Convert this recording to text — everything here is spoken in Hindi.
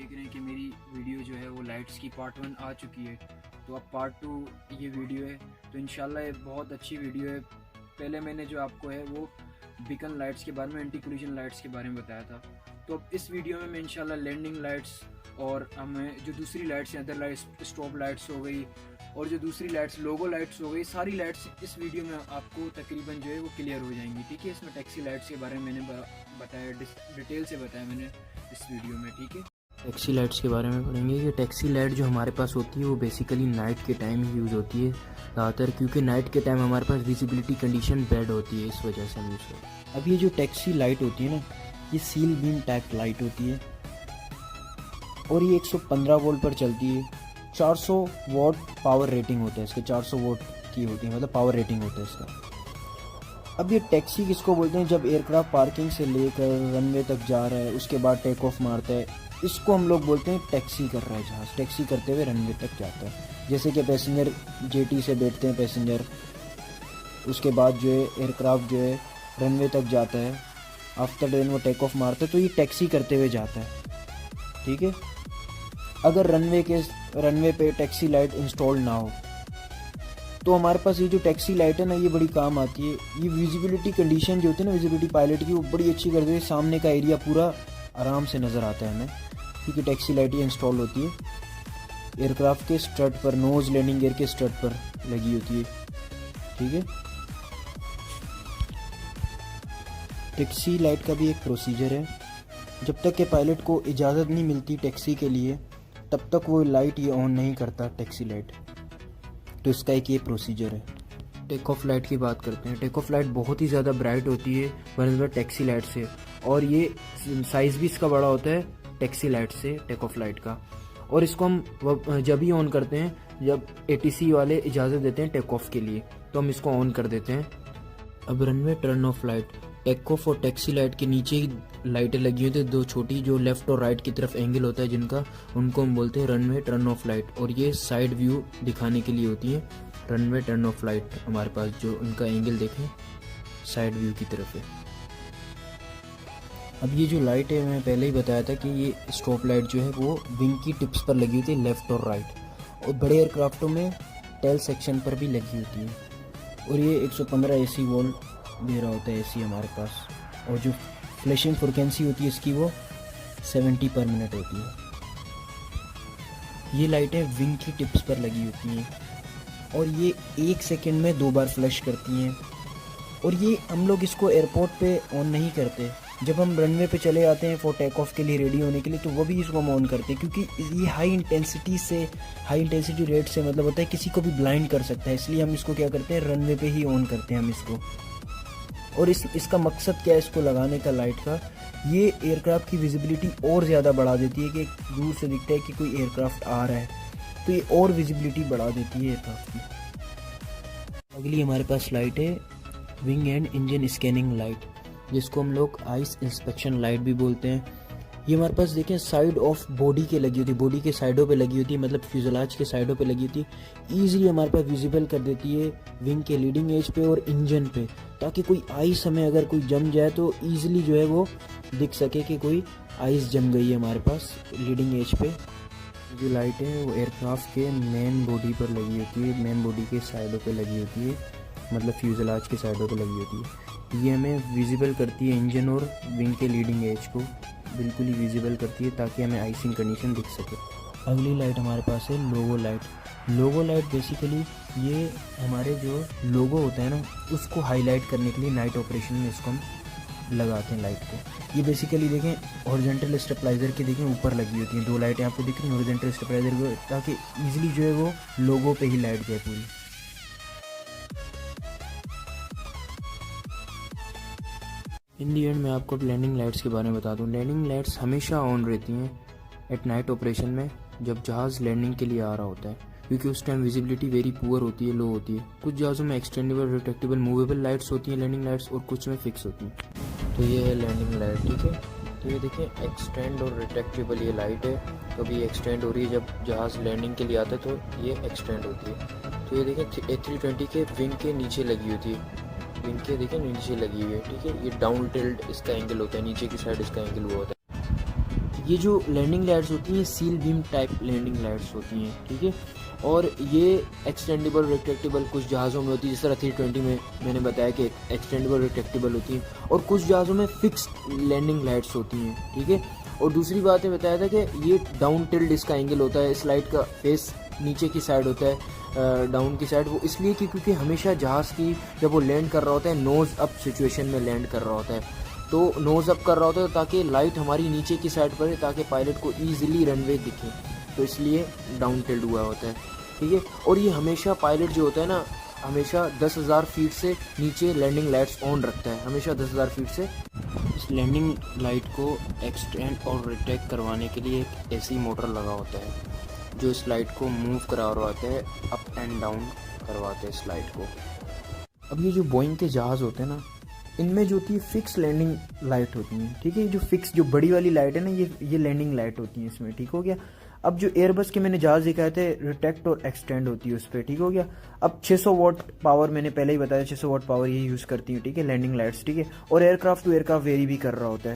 देख रहे हैं कि मेरी वीडियो जो है वो लाइट्स की पार्ट 1 आ चुकी है, तो अब पार्ट 2 ये वीडियो है। तो इंशाल्लाह ये बहुत अच्छी वीडियो है। पहले मैंने जो आपको है वो बीकन लाइट्स के बारे में, एंटी कोलिजन लाइट्स के बारे में बताया था। तो अब इस वीडियो में मैं इंशाल्लाह लैंडिंग लाइट्स और हमें जो दूसरी लाइट्स हैं, अदर लाइट्स, स्टॉप लाइट्स हो गई और जो दूसरी लाइट्स, लोगो लाइट्स हो गई, सारी लाइट्स इस वीडियो में आपको तकरीबन जो है वो क्लियर हो जाएंगी। ठीक है, इसमें टैक्सी लाइट्स के बारे में मैंने बताया, डिटेल से बताया मैंने इस वीडियो में। ठीक है, टैक्सी लाइट्स के बारे में पढ़ेंगे कि टैक्सी लाइट जो हमारे पास होती है वो बेसिकली नाइट के टाइम ही यूज़ होती है ज़्यादातर, क्योंकि नाइट के टाइम हमारे पास विजिबिलिटी कंडीशन बैड होती है, इस वजह से हम यूज़। अब ये जो टैक्सी लाइट होती है ना, ये सील बीम टाइप लाइट होती है और ये 115 वोल्ट पर चलती है। 400 वॉट पावर रेटिंग होता है इसके, 400 वोट की होती है, मतलब पावर रेटिंग होता है इसका। अब ये टैक्सी किसको बोलते हैं? जब एयरक्राफ्ट पार्किंग से लेकर रनवे तक जा रहा है, उसके बाद टेक ऑफ मारता है, इसको हम लोग बोलते हैं टैक्सी कर रहा है जहाज़। टैक्सी करते हुए रनवे तक जाता है। जैसे कि पैसेंजर जेटी से बैठते हैं पैसेंजर, उसके बाद जो है एयरक्राफ्ट जो है रनवे तक जाता है, आफ्टर देन वो टेक ऑफ मारता है, तो ये टैक्सी करते हुए जाता है। ठीक है, अगर रनवे पे टैक्सी लाइट इंस्टॉल ना हो तो हमारे पास ये जो टैक्सी लाइट है ना, ये बड़ी काम आती है। ये विजिबिलिटी कंडीशन जो होती है ना, विजिबिलिटी पायलट की, वो बड़ी अच्छी कर देती है। सामने का एरिया पूरा आराम से नज़र आता है हमें, क्योंकि टैक्सी लाइट ये इंस्टॉल होती है एयरक्राफ्ट के स्ट्रट पर, नोज लैंडिंग गियर के स्ट्रट पर लगी होती है। ठीक है, टैक्सी लाइट का भी एक प्रोसीजर है। जब तक के पायलट को इजाज़त नहीं मिलती टैक्सी के लिए, तब तक वो लाइट ये ऑन नहीं करता टैक्सी लाइट। तो इसका एक ये प्रोसीजर है। टेक ऑफ लाइट की बात करते हैं। टेक ऑफ लाइट बहुत ही ज़्यादा ब्राइट होती है बनस्बत टैक्सी लाइट से, और ये साइज़ भी इसका बड़ा होता है टैक्सी लाइट से, टेक ऑफ लाइट का। और इसको हम जब ही ऑन करते हैं जब ATC वाले इजाज़त देते हैं टेक ऑफ के लिए, तो हम इसको ऑन कर देते हैं। अब runway turn off light, take off और टैक्सी लाइट के नीचे ही लाइटें लगी होती है, दो छोटी, जो लेफ़्ट और राइट की तरफ एंगल होता है जिनका, उनको हम बोलते हैं रनवे टर्न ऑफ लाइट। और ये साइड व्यू दिखाने के लिए होती है रनवे टर्न ऑफ लाइट। हमारे पास जो उनका एंगल देखें साइड व्यू की तरफ है। अब ये जो लाइट है, मैं पहले ही बताया था कि ये स्टॉप लाइट जो है वो विंग की टिप्स पर लगी होती है, लेफ़्ट और राइट, और बड़े एयरक्राफ्टों में टेल सेक्शन पर भी लगी होती है। और ये 115 AC वोल्ट दे रहा होता है AC हमारे पास, और जो फ्लैशिंग फ्रिक्वेंसी होती है इसकी वो 70 पर मिनट होती है। ये लाइटें विंग की टिप्स पर लगी होती हैं और ये 1 सेकेंड में 2 बार फ्लैश करती हैं। और ये हम लोग इसको एयरपोर्ट पे ऑन नहीं करते, जब हम रनवे पे चले जाते हैं फॉर टेक ऑफ के लिए, रेडी होने के लिए, तो वो भी इसको हम ऑन करते हैं, क्योंकि ये हाई इंटेंसिटी रेट से मतलब होता है किसी को भी ब्लाइंड कर सकता है। इसलिए हम इसको क्या करते हैं, रनवे पे ही ऑन करते हैं हम इसको। और इसका मकसद क्या है इसको लगाने का लाइट का? ये एयरक्राफ्ट की विजिबिलिटी और ज़्यादा बढ़ा देती है, कि दूर से दिखता है कि कोई एयरक्राफ्ट आ रहा है, तो ये और विजिबिलिटी बढ़ा देती है एयरक्राफ्ट की। अगली हमारे पास लाइट है wing and engine scanning light, जिसको हम लोग आइस इंस्पेक्शन लाइट भी बोलते हैं। ये हमारे पास देखें साइड ऑफ बॉडी के लगी होती है, बॉडी के साइडों पे लगी होती है, मतलब फ्यूजलाज के साइडों पे लगी होती है। ईजिली हमारे पास विजिबल कर देती है विंग के लीडिंग एज पे और इंजन पे, ताकि कोई आइस हमें अगर कोई जम जाए तो ईजिली जो है वो दिख सके कि कोई आइस जम गई है हमारे पास लीडिंग एज पे। जो लाइट है वो एयरक्राफ्ट के मेन बॉडी पर लगी होती है, मेन बॉडी के साइडों पे लगी होती है, मतलब फ्यूजलाज के साइडों पे लगी होती है। ये हमें विजिबल करती है इंजन और विंग के लीडिंग एज को बिल्कुल ही विजिबल करती है, ताकि हमें आइसिंग कंडीशन दिख सके। अगली लाइट हमारे पास है लोगो लाइट। लोगो लाइट बेसिकली ये हमारे जो लोगो होता है ना, उसको हाईलाइट करने के लिए नाइट ऑपरेशन में इसको हम लगाते हैं लाइट को। ये बेसिकली देखें हॉरिजॉन्टल स्टेबलाइजर के देखें ऊपर लगी होती हैं, 2 लाइटें आपको दिख रही हैं हॉरिजॉन्टल स्टेबलाइजर को, ताकि ईजिली जो है वो लोगो पे ही लाइट जाए पूरी। इन दी एंड मैं आपको लैंडिंग लाइट्स के बारे में बता दूं। लैंडिंग लाइट्स हमेशा ऑन रहती हैं एट नाइट ऑपरेशन में, जब जहाज़ लैंडिंग के लिए आ रहा होता है, क्योंकि उस टाइम विजिबिलिटी वेरी पुअर होती है, लो होती है। कुछ जहाज़ों में एक्सटेंडेबल, रिट्रैक्टेबल, मूवेबल लाइट्स होती हैं लैंडिंग लाइट्स, और कुछ में फिक्स होती हैं। तो ये है लैंडिंग लाइट। ठीक है, तो ये देखिए एक्सटेंड और रिट्रैक्टेबल ये लाइट है। तो अभी एक्सटेंड हो रही है, जब जहाज़ लैंडिंग के लिए आता है तो ये एक्सटेंड होती है। तो ये देखिए A320 के विंग के नीचे लगी होती है, विंग के देखिए नीचे लगी हुई है। ठीक है, ये डाउन टिल्ट इसका एंगल होता है, नीचे की साइड इसका एंगल हुआ होता है। ये जो लैंडिंग लाइट्स होती हैं seal beam type landing lights होती हैं, ठीक है। और ये एक्सटेंडेबल रिट्रैक्टेबल कुछ जहाज़ों में होती है, जिस तरह 320 में मैंने बताया कि एक्सटेंडेबल रिट्रैक्टेबल होती हैं, और कुछ जहाज़ों में फिक्स लैंडिंग लाइट्स होती हैं, ठीक है। और दूसरी बात ये बताया था कि ये डाउन टिल्ड इसका एंगल होता है, इस लाइट का फेस नीचे की साइड होता है, डाउन की साइड, वो इसलिए कि क्योंकि हमेशा जहाज़ की जब वो लैंड कर रहा होता है नोज़ अप सिचुएशन में लैंड कर रहा होता है, तो नोज़ अप कर रहा होता है ताकि लाइट हमारी नीचे की साइड पर है, ताकि पायलट को ईजिली रनवे दिखे, तो इसलिए डाउन टिल्ड हुआ होता है, ठीक है। और ये हमेशा पायलट जो होता है ना, हमेशा 10,000 फीट से नीचे लैंडिंग लाइट्स ऑन रखता है, हमेशा 10,000 फीट से। इस लैंडिंग लाइट को एक्सटेंड और रिट्रैक्ट करवाने के लिए एक एसी मोटर लगा होता है, जो इस लाइट को मूव करवाते हैं, अप एंड डाउन करवाते हैं इस लाइट को। अब ये जो बोइंग के जहाज़ होते हैं ना, इनमें जो होती है फिक्स लैंडिंग लाइट होती हैं, ठीक है। जो फिक्स जो बड़ी वाली लाइट है ना, ये लैंडिंग लाइट होती है इसमें, ठीक हो गया। अब जो एयरबस के मैंने जहाज़ दिखाए थे रिट्रैक्ट और एक्सटेंड होती है उस पर, ठीक हो गया। अब 600 वाट पावर मैंने पहले ही बताया, 600 वाट पावर ये यूज़ करती है, ठीक है, लैंडिंग लाइट्स, ठीक है। और एयरक्राफ्ट टू एयरक्राफ्ट वेरी भी कर रहा होता है।